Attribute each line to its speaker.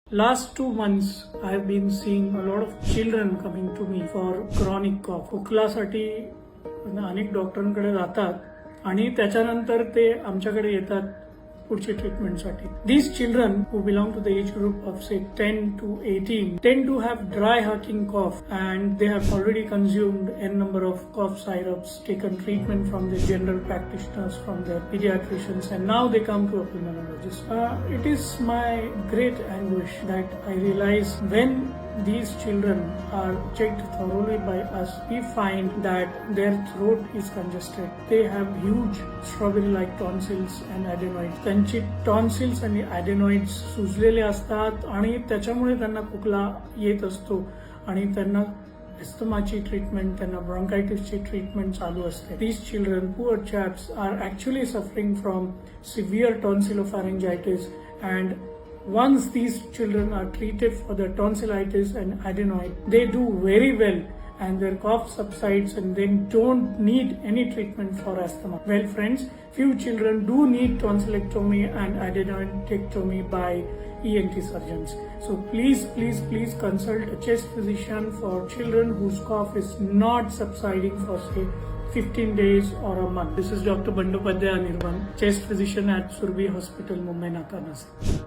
Speaker 1: Last 2 months, I have been seeing a lot of children coming to me for chronic cough. खोकलासाठी अनेक डॉक्टरांकडे जातात आणि त्याच्यानंतर ते आमच्याकडे येतात पुढची ट्रीटमेंटसाठी. These children who belong to the age group of say 10 to 18 tend to have dry hacking cough and they have already consumed n number of cough syrups, taken treatment from the general practitioners, from their pediatricians, and now they come to a pulmonologist. It is my great anguish that I realize when these children are checked thoroughly by us, we find that their throat is congested. They have huge strawberry-like tonsils and adenoids. त्यांची tonsils आणि adenoids सुजलेले असतात आणि त्याच्यामुळे त्यांना खोकला येत असतो आणि त्यांना अस्थमाची ट्रीटमेंट, त्यांना ब्रॉन्कायटिसची ट्रीटमेंट चालू असते. These children, poor chaps, are actually suffering from severe tonsillopharyngitis, and once these children are treated for their tonsillitis and adenoid, they do very well and their cough subsides and they don't need any treatment for asthma. Well friends, few children do need tonsillectomy and adenoidectomy by ENT surgeons. So please consult a chest physician for children whose cough is not subsiding for say 15 days or a month. This is Dr. Bandopadhyay Anirban, chest physician at Surabhi Hospital, Mumbai, Nashik.